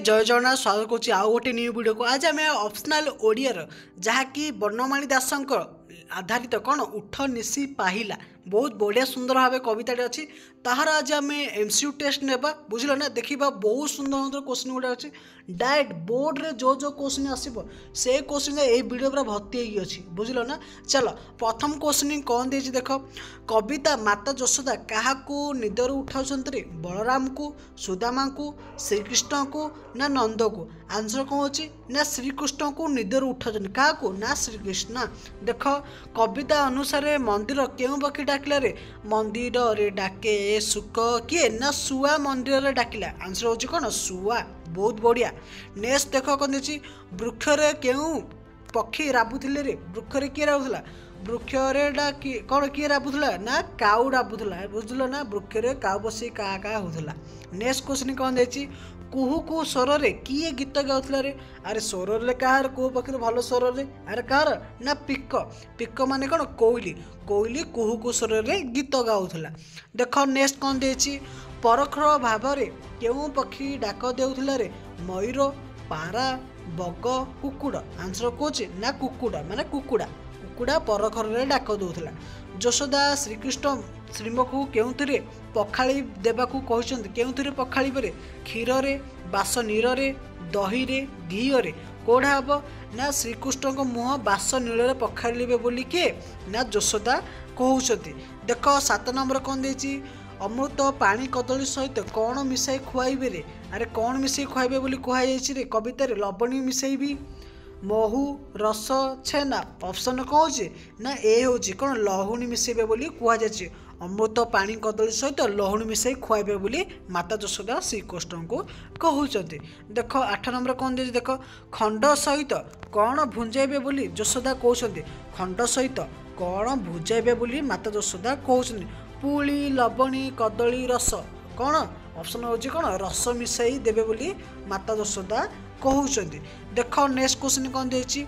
जय जगन्नाथ स्वागत करुच्ची आउ गोटे न्यू वीडियो को। आज आम ऑप्शनल ओडियार जहाँकि बनमाली दास आधारित कौन उठ निशी पाहिला बहुत बढ़िया सुंदर भाव कविता अच्छी ताहार आज आम एमसीयू टेस्ट नेबा बुझल ना देखा बहुत सुंदर सुंदर क्वेश्चन गुड़ा अच्छी डायरेक्ट बोर्ड रे जो जो क्वेश्चन आसो से क्वेश्चन ये वीडियो पूरा भर्ती अच्छी बुझल ना। चलो प्रथम क्वेश्चन कौन दे देख कविता माता यशोदा क्या निदर उठाउछंत रे बलराम को सुदामा को श्रीकृष्ण को ना नंद को आंसर कौन अच्छी ना श्रीकृष्ण को निदर उठाउछंत क्या को ना श्रीकृष्ण। देख कविता अनुसार मंदिर केउ पक्षी डाकिला रे मंदिर रे डाके सुक किए ना सुआ मंदिर रे डाकिला आंसर होची कौन सुआ बहुत बढ़िया। नेक्स्ट देख कौन देछि वृक्ष रे केउ पक्षी राबुथिले रे वृक्ष रे किए राबुथला वृक्ष रे डाकी कौन किए राबुथला ना काउ राबुथला बुझल ना वृक्ष रे काउ बसी का होथला। नेक्स्ट क्वेश्चन कौन देछि कुहू कुहू स्वर रे किए गीत गाउथला रे अरे स्वर रे कहार को पक्षी भल स्वर रे अरे कहार ना पिक पिक माने कौन कोइली कोइली कुहू कुहू स्वर रे गीत गाउथला। देख नेक्स्ट कौन देछि परखर भाव रे केउ पक्षी डाक देउथला रे मयूर पारा बग कुकुड़ आंसर कोचे ना कुकुड़ा माने कुकुड़ा कुकुड़ा परखर रे डाक देउथला। यशोदा श्रीकृष्ण श्रीमुख को केउथिरे पखाड़ी देबाकू कहउछन्ति केउथिरे पखाड़ी परे क्षीर रे बास नीर रे दही रे घी रे कोढ़ा हब ना श्रीकृष्ण को मुह बास नील रे पखाड़िबे बोली के ना यशोदा कहउछन्ति। देख 7 नंबर कौन देछि अमृत पानी कदली सहित कौन मिसाई खुआइबे रे अरे कौन मिसाई खुआइबे बोली कहा जायछि रे कविता रे लवणी मिसाइबी महू रस छेना ऑप्शन कौन अच्छे ना ए हूँ कौन लहुणी मिसेबे बोली कह जाए अमृत पानी कदली सहित लहुणी मिसाई खुआइबे बोली माता यशोदा श्रीकृष्ण को कहते। देख 8 नंबर कौन दे देख खंड सहित कौन भुंजाइबे बोली यशोदा कहते खंड सहित कौन भुंजाइबे बोली माता यशोदा कहते पुली लवणी कदली रस कौन ऑप्शन हूँ कौन रस मिसाई देवे बोली माता यशोदा कहते। देख नेक्स्ट क्वेश्चन कौन देछि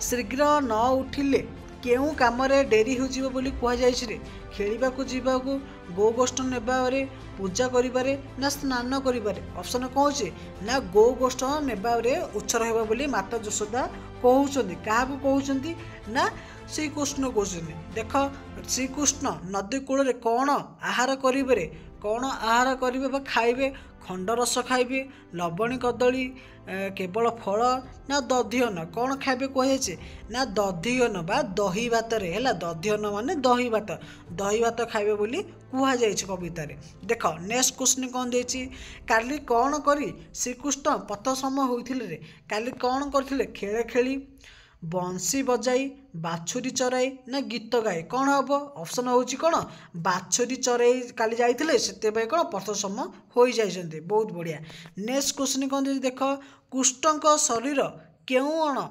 शीघ्र न उठिले केउ काम डेरी हो जीव बोली कह जाए खेलिबा को जीवाकू गो गोष्ठ नेबारे पूजा करिबारे ना स्नान करिबारे ऑप्शन कौन अच्छे ना गो गोष्ठ नेबारे उच्छर हेबा बोली माता यशोदा कहउछन्ति क्या कहउछन्ति ना श्रीकृष्ण कहउछन्ति। देख श्रीकृष्ण नदी कूल रे कौन आहार करिबारे कौन आहार करिबे बा खाइबे खंड रस खाइबे लवणी कदली केवल फल ना दधियन कौन खाइबे कहे ना दधियन बा दही भात रे हैला दधियन माने दही भात खाइबे बोली कह जाए कविता रे। देख नेक्स्ट क्वेश्चन कौन देछि काली कौन करी श्रीकृष्ण पथ सम होइथिले रे काली कौन करथिले खेले खेली बंशी बजाई बाछुरी चराई ना गीत गाए कौन हम ऑप्शन हूँ कौन बाछुरी चराई काली जाइए से कौन पथसम हो जाइए बहुत बढ़िया। नेक्स्ट क्वेश्चन कौन दे देख कुष्ठक शरीर केउ अण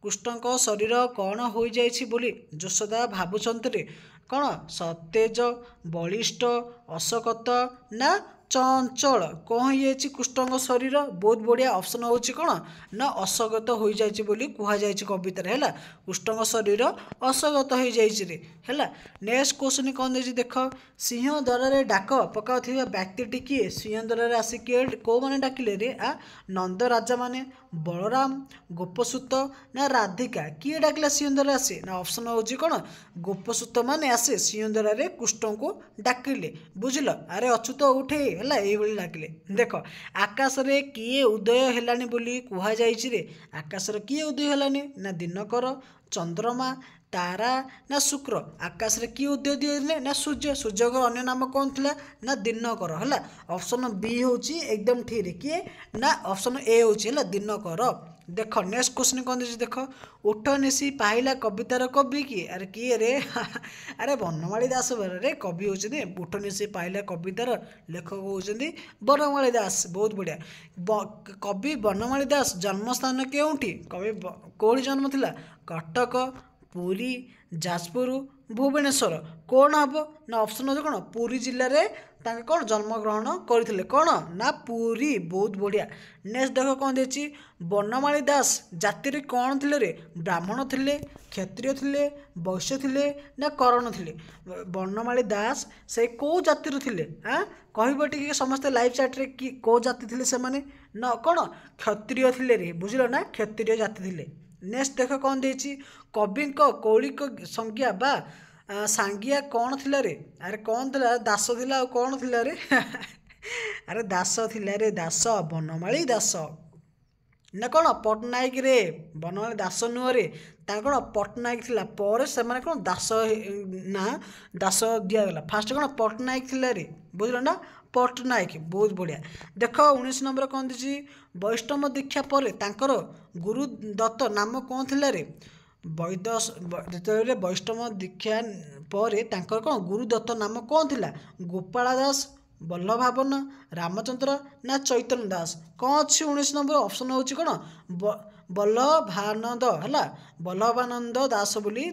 कुष्ठक शरीर कौन हो जाइए बोली यशोदा भावुचंत रे कौन सतेज बलिष्ठ अशक्त ना चंचल कौन ये कुष्ठक शरीर बहुत बढ़िया ऑप्शन हूँ कौन ना अशगत हो जाइए बोली कह जाए कवितार है कुष्ठक शरीर अशगत हो जाइए है। नेक्स्ट क्वेश्चन कौन दे देख सिंह द्वार डाक पकाउथिबा व्यक्ति किए सिंह द्वार आसी किए कौ मैंने डाकिले रे आ नंद राजा माने बलराम गोपसूत ना राधिका किए डाकिला सिंह द्वार आसे ना ऑप्शन हूँ कौन गोपसूत माने आसे सिंह द्वार कुष्ठ को डाकिले बुझल अरे अच्युत उठे है ये डाकिले। देख आकाश रे किए उदय हेलानी बोली कह जाए आकाश रे किए उदय हेलानी ना दिनकर चंद्रमा तारा ना शुक्र आकाश रे किए उदय दिए ना सूर्य सूर्य को अन्य नाम कौन थिला ना दिनकर है ऑप्शन बी हूँ एकदम ठीक किए ना ऑप्शन ए हूँ दिनकर। देख नेक्स्ट क्वेश्चन कौन दे देख उठ निशी पाहिला कवितार कवि किए अरे किए रे अरे बनमाली दास रे कवि होती उठ निशी पाहिला कवितार लेखक होती बनमाली दास बहुत बढ़िया। कवि बनमाली दास जन्मस्थान केउठी कवि कौड़ी जन्म थिला कटक ପୁରୀ ଯାଜପୁର ଭୁବନେଶ୍ୱର କ'ଣ ହେବ ନା ଅପସନ୍ ହେଉଛି କ'ଣ ପୁରୀ ଜିଲ୍ଲାରେ ତାଙ୍କେ କ'ଣ ଜନ୍ମଗ୍ରହଣ କରିଥିଲେ କ'ଣ ନା ପୁରୀ। ବହୁତ ବଢ଼ିଆ। ନେକ୍ସଟ ଦେଖ କ'ଣ ଦେଇଛି ବନମାଳୀ ଦାସ ଜାତିରେ କ'ଣ ଥିଲେ ରେ ବ୍ରାହ୍ମଣ ଥିଲେ କ୍ଷତ୍ରିୟ ଥିଲେ ବୈଶ୍ୟ ଥିଲେ ନା କରଣ ଥିଲେ। ବନମାଳୀ ଦାସ ସେ କେଉଁ ଜାତିର ଥିଲେ କହିବ ଟିକେ ସମସ୍ତେ ଲାଇଭ୍ ଚାଟ୍ରେ କି କେଉଁ ଜାତି ଥିଲେ ସେମାନେ ନା କ'ଣ କ୍ଷତ୍ରିୟ ଥିଲେ ରେ ବୁଝିଲ ନା କ୍ଷତ୍ରିୟ ଜାତି ଥିଲେ। ନେକ୍ସଟ ଦେଖ କ'ଣ ଦେଇଛି କବିଙ୍କ କୌଳିକ ସଂଜ୍ଞା ବା ସାଙ୍ଗିଆ କ'ଣ ଥିଲା ରେ ଆରେ କ'ଣ ଥିଲା ଦାସ ଥିଲା ଆଉ କ'ଣ ଥିଲା ରେ ଆରେ ଦାସ ଥିଲା ରେ ଦାସ ବନମାଳୀ ଦାସ ନା କ'ଣ ପଟ୍ଟନାୟକ ରେ ବନମାଳୀ ଦାସ ନୁହଁରେ ତାଙ୍କ କ'ଣ ପଟ୍ଟନାୟକ ଥିଲା ପରେ ସେମାନେ କ'ଣ ଦାସ ନା ଦାସ ଦିଆଗଲା ଫାଷ୍ଟ କ'ଣ ପଟ୍ଟନାୟକ ଥିଲା ରେ ବୁଝିଲ ନା ପଟ୍ଟନାୟକ। ବହୁତ ବଢ଼ିଆ। ଦେଖ 19 ନମ୍ବର କ'ଣ ଦେଇଛି ବୈଷ୍ଣବ ଦୀକ୍ଷା ପରେ ତାଙ୍କର ଗୁରୁ ଦତ୍ତ ନାମ କ'ଣ ଥିଲା ରେ ଯେତେବେଳେ ବୈଷ୍ଣବ ଦୀକ୍ଷା ପରେ ତାଙ୍କର କ'ଣ ଗୁରୁ ଦତ୍ତ ନାମ କ'ଣ ଥିଲା ଗୋପାଳ ଦାସ ବଲ୍ଲଭାବନ ରାମଚନ୍ଦ୍ର ନା ଚୈତନ୍ୟ ଦାସ। କ'ଣ ଅଛି 19 ନମ୍ବର ଅପସନ୍ ହେଉଛି କ'ଣ ବଲ୍ଲଭାନନ୍ଦ ହେଲା ବଲ୍ଲଭାନନ୍ଦ ଦାସ ବୋଲି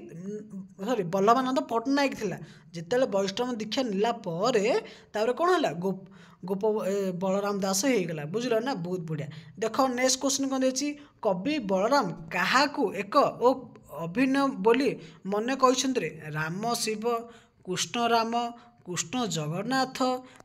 ବଲ୍ଲଭାନନ୍ଦ ପଟ୍ଟନାୟକ ଥିଲା। ଯେତେବେଳେ ବୈଷ୍ଣବ ଦୀକ୍ଷା ନେଲା ପରେ ତାପରେ କ'ଣ ହେଲା ବଳରାମ ଦାସ ହେଇଗଲା ବୁଝିଲ ନା। ବହୁତ ବଢ଼ିଆ। ଦେଖ ନେକ୍ସଟ କ୍ୱେଶ୍ଚନ୍ କ'ଣ ଦେଇଛି କବି ବଳରାମ କାହାକୁ ଏକ ଓ ଅଭିନ୍ନ ବୋଲି ମନେ କହିଛନ୍ତି ରେ ରାମ ଶିବ କୃଷ୍ଣ ରାମ କୃଷ୍ଣ ଜଗନ୍ନାଥ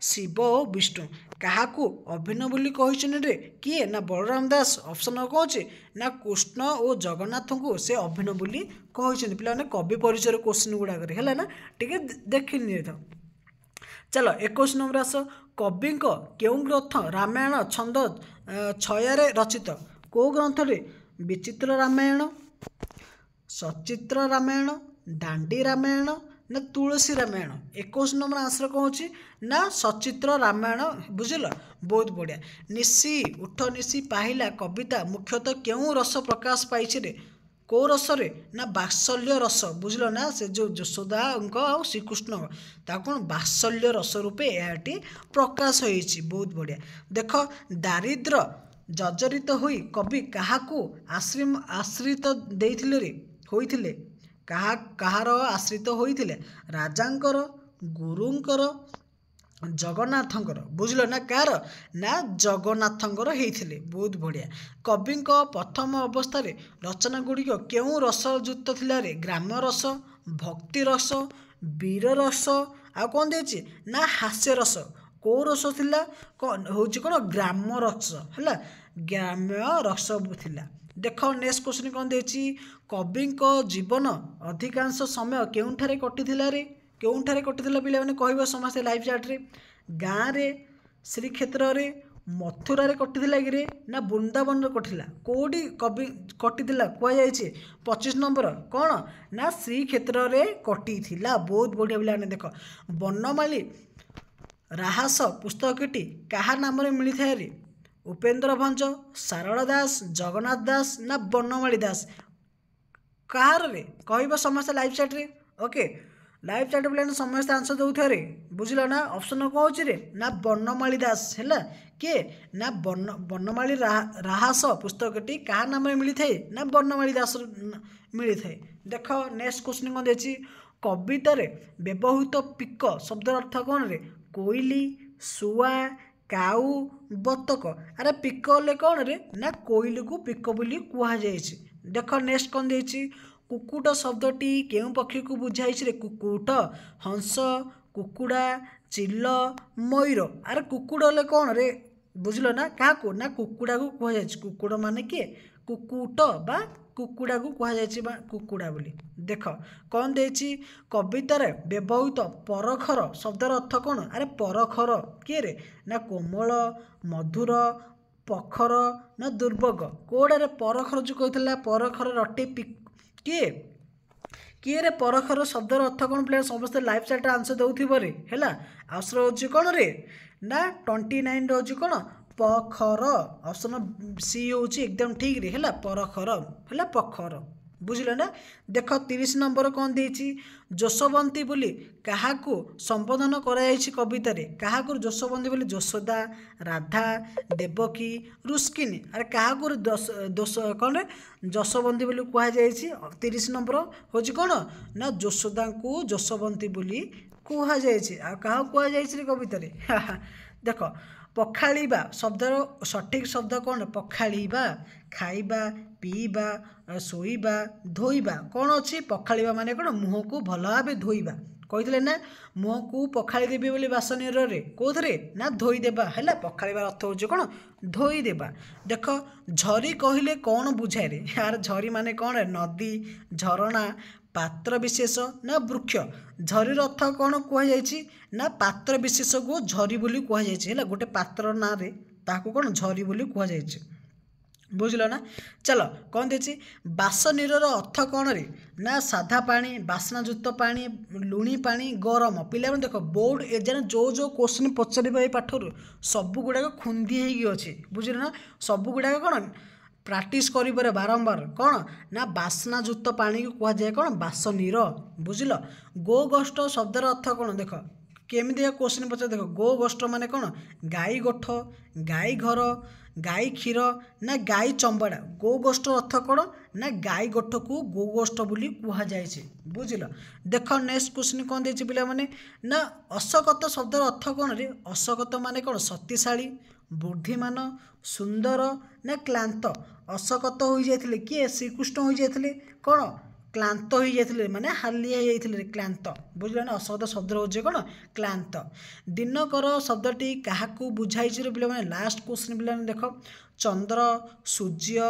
ଶିବ ଓ ବିଷ୍ଣୁ କାହାକୁ ଅଭିନ୍ନ ବୋଲି କହିଛନ୍ତି ରେ କିଏ ନା ବଳରାମ ଦାସ। ଅପସନ୍ କ'ଣ ଅଛି ନା କୃଷ୍ଣ ଓ ଜଗନ୍ନାଥଙ୍କୁ ସେ ଅଭିନ୍ନ ବୋଲି କହିଛନ୍ତି। ପିଲାମାନେ କବି ପରିଚୟର କ୍ୱେଶ୍ଚନ୍ ଗୁଡ଼ାକରେ ହେଲା ନା ଟିକେ ଦେଖି ନିଅ। ଚାଲ 21 ନମ୍ବର ଆସ କବିଙ୍କ କେଉଁ ଗ୍ରନ୍ଥ ରାମାୟଣ ଛନ୍ଦ ଛୟାରେ ରଚିତ କେଉଁ ଗ୍ରନ୍ଥରେ ବିଚିତ୍ର ରାମାୟଣ ସଚିତ୍ର ରାମାୟଣ ଦାଣ୍ଡି ରାମାୟଣ ନା ତୁଳସୀ ରାମାୟଣ। 21 ନମ୍ବର ଆନ୍ସର କ'ଣ ହେଉଛି ନା ସଚିତ୍ର ରାମାୟଣ ବୁଝିଲ। ବହୁତ ବଢ଼ିଆ। ନିଶି ଉଠ ନିଶି ପାହିଲା କବିତା ମୁଖ୍ୟତଃ କେଉଁ ରସ ପ୍ରକାଶ ପାଇଛି ରେ କେଉଁ ରସରେ ନା ବାତ୍ସଲ୍ୟ ରସ ବୁଝିଲ ନା ସେ ଯେଉଁ ଯଶୋଦାଙ୍କ ଆଉ ଶ୍ରୀକୃଷ୍ଣଙ୍କ ତାକୁ କ'ଣ ବାତ୍ସଲ୍ୟ ରସ ରୂପେ ଏହାଟି ପ୍ରକାଶ ହୋଇଛି। ବହୁତ ବଢ଼ିଆ। ଦେଖ ଦାରିଦ୍ର୍ୟ ଜର୍ଜରିତ ହୋଇ କବି କାହାକୁ ଆଶ୍ରିତ ଦେଇଥିଲେ ରେ ହୋଇଥିଲେ କାହାର ଆଶ୍ରିତ ହୋଇଥିଲେ ରାଜାଙ୍କର ଗୁରୁଙ୍କର ଜଗନ୍ନାଥଙ୍କର ବୁଝିଲ ନା କାହାର ନା ଜଗନ୍ନାଥଙ୍କର ହେଇଥିଲେ। ବହୁତ ବଢ଼ିଆ। କବିଙ୍କ ପ୍ରଥମ ଅବସ୍ଥାରେ ରଚନା ଗୁଡ଼ିକ କେଉଁ ରସ ଯୁକ୍ତ ଥିଲା ରେ ଗ୍ରାମ୍ୟ ରସ ଭକ୍ତି ରସ ବୀର ରସ ଆଉ କ'ଣ ଦେଇଛି ନା ହାସ୍ୟ ରସ। କେଉଁ ରସ ଥିଲା ହେଉଛି କ'ଣ ଗ୍ରାମ୍ୟ ରସ ହେଲା ଗ୍ରାମ୍ୟ ରସ ଥିଲା। ଦେଖ ନେକ୍ସଟ କ୍ୱେଶ୍ଚନ୍ କ'ଣ ଦେଇଛି କବିଙ୍କ ଜୀବନ ଅଧିକାଂଶ ସମୟ କେଉଁଠାରେ କଟିଥିଲା ରେ କେଉଁଠାରେ କଟିଥିଲା ପିଲାମାନେ କହିବ ସମସ୍ତେ ଲାଇଭ୍ ଚାଟ୍ରେ ଗାଁରେ ଶ୍ରୀକ୍ଷେତ୍ରରେ ମଥୁରାରେ କଟିଥିଲା କିରେ ନା ବୃନ୍ଦାବନରେ କଟିଥିଲା କେଉଁଠି କବି କଟିଥିଲା କୁହାଯାଇଛି 25 ନମ୍ବର କ'ଣ ନା ଶ୍ରୀକ୍ଷେତ୍ରରେ କଟିଥିଲା। ବହୁତ ବଢ଼ିଆ ପିଲାମାନେ ଦେଖ ବନମାଳୀ ରାହାସ ପୁସ୍ତକଟି କାହା ନାମରେ ମିଳିଥାଏ ରେ ଉପେନ୍ଦ୍ର ଭଞ୍ଜ ସାରଳା ଦାସ ଜଗନ୍ନାଥ ଦାସ ନା ବନମାଳୀ ଦାସ କାହାର ରେ କହିବ ସମସ୍ତେ ଲାଇଭ୍ ଚାଟ୍ରେ। ଓକେ ଲାଇଭ୍ ଚାଟ୍ ପିଲାମାନେ ସମସ୍ତେ ଆନ୍ସର ଦେଉଥିବେ ରେ ବୁଝିଲ ନା। ଅପସନ୍ କ'ଣ ହେଉଛି ରେ ନା ବନମାଳୀ ଦାସ ହେଲା କିଏ ନା ବନମାଳୀ ରାହାସ ପୁସ୍ତକଟି କାହା ନାମରେ ମିଳିଥାଏ ନା ବନମାଳୀ ଦାସ ମିଳିଥାଏ। ଦେଖ ନେକ୍ସଟ କ୍ୱେଶ୍ଚନ୍ କ'ଣ ଦେଇଛି କବିତାରେ ବ୍ୟବହୃତ ପିକ ଶବ୍ଦର ଅର୍ଥ କ'ଣ ରେ କୋଇଲି ଶୁଆ କାଉ ବତକ। ଆରେ ପିକ ହେଲେ କ'ଣ ରେ ନା କୋଇଲିକୁ ପିକ ବୋଲି କୁହାଯାଇଛି। ଦେଖ ନେକ୍ସଟ କ'ଣ ଦେଇଛି କୁକୁଟ ଶବ୍ଦଟି କେଉଁ ପକ୍ଷୀକୁ ବୁଝାଇଛି ରେ କୁକୁଟ ହଂସ କୁକୁଡ଼ା ଚିଲ ମୟୂର। ଆରେ କୁକୁଡ଼ ହେଲେ କ'ଣ ରେ ବୁଝିଲ ନା କାହାକୁ ନା କୁକୁଡ଼ାକୁ କୁହାଯାଇଛି। କୁକୁଡ଼ ମାନେ କିଏ କୁକୁଟ ବା କୁକୁଡ଼ାକୁ କୁହାଯାଇଛି ବା କୁକୁଡ଼ା ବୋଲି। ଦେଖ କ'ଣ ଦେଇଛି କବିତାରେ ବ୍ୟବହୃତ ପରଖର ଶବ୍ଦର ଅର୍ଥ କ'ଣ ଆରେ ପରଖର କିଏ ରେ ନା କୋମଳ ମଧୁର ପଖର ନା ଦୁର୍ବଗ। କେଉଁଟାରେ ପରଖର ଯେଉଁ କହିଥିଲା ପରଖର ରଟେ କିଏ ରେ ପରଖର ଶବ୍ଦର ଅର୍ଥ କ'ଣ ପିଲା ସମସ୍ତେ ଲାଇଭ୍ ଚାଟ୍ରେ ଆନ୍ସର ଦେଉଥିବ ରେ ହେଲା। ଆନ୍ସର ହେଉଛି କ'ଣ ରେ ନା 29 ହେଉଛି କ'ଣ ପଖର। ଅପସନ୍ ସି ହେଉଛି ଏକଦମ ଠିକ୍ ରେ ହେଲା ପରଖର ହେଲା ପଖର। बुझिल ना। देख 30 नंबर कौन देछि जशवंती बोली काहाकू संबोधन कराଯାଇଛି कवितारे काहाकू जशवंती बोली यशोदा राधा देवकी रुस्किनी अरे काहाकू दोष कौन रे जशवंती बोली कह जाइछि 30 नंबर होछि कौन ना यशोदा को जशवंती बोली कह जाइछि आ काहा कह जाइछि रे कवितारे देख पखाड़ीबा शब्दर सठिक शब्द कौन पखाड़ीबा खाइबा पीबा शोइबा धोइबा कौन अच्छी पखाड़ीबा माने कौन मुह को भल भाव धोइबा कही ना मुह को पखाड़ी देवी बोली बासन रे कौथे ना धोईदेबा है पखाड़ीबार अर्थ हो कौन धोईदेबा देख झरी कहले कौन बुझाए रे यार झरी माने कौन नदी झरणा पात्र विशेष ना वृक्ष झरीर अर्थ कौन कहुई ना पात्र विशेष को झरी बोली कहुई गोटे पात्र ना रे ताकू कौन झरी बोली कहुई बुझल ना। चलो कौन देछि बासनीर अर्थ कौन रे ना साधा पानी बासनायुक्त पानी लुणी पानी गरम पिला देख बोर्ड एग्जाम जो क्वेश्चन पचार पाठर सब गुड़ाक खुंदी होगी बुझल ना सब गुड़ाक कौन प्राक्टिस कर बारंबार कौन ना बासनायुक्त पानी को कहुए कौन बासनीर बुझल। गो गोष्ठ शब्दर अर्थ कौन देख केमितिया क्वेश्चन पचार देख गो गोष्ठ माने कौन गाई गोठ गाई घर गाई क्षीर ना गाई चंबड़ा गो गोष्ठ अर्थ कौन ना गाई गोठ को गो गोष्ठ बोली कहुई बुझल। देख नेक्स्ट क्वेश्चन कौन देछि पिला माने ना अशकत शब्दर अर्थ कौन रे अशकत माने कौन शक्तिशाली बुद्धिमान सुंदर ना क्लांत अशकत हो जाते किए श्रीकृष्ण हो जाते कौन क्लांत हो जाते माने हालिया हो क्लांत बुझल ना अशकत शब्द हो कौन क्लांत। दिनकर शब्दटी क्या बुझाई पे लास्ट क्वेश्चन पे देख चंद्र सूर्य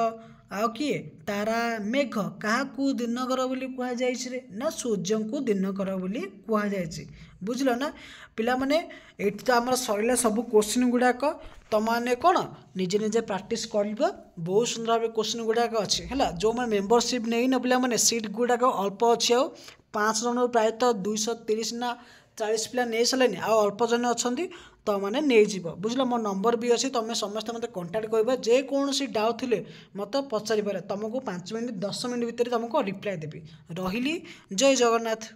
आउ किए तारा मेघ क्या दिनकर बोली कहुई ना सूर्य को दिनकर बोली कहुई बुझल ना पिला माने एठी तो आमर सरिला सब क्वेश्चन गुड़ाक तमाने कौन निजे निजे प्राक्टिस कर बहुत सुंदर भाव क्वेश्चन गुड़ाक अच्छे है जो मैं मेम्बरशिप नहीं न पिला माने सीट गुड़ाक अल्प अच्छी आ 5 जन प्रायतः 230 ना 40 पिला नहीं सारे अल्प जन अच्छा तो मैंने नहीं बुझल मो नंबर भी अच्छी तुम समस्त मत कंटाक्ट कर जेकोसी डाउट थे मत पचार तुमको 5 मिनट 10 मिनट भितर तुमको रिप्लाई देवी रही जय जगन्नाथ।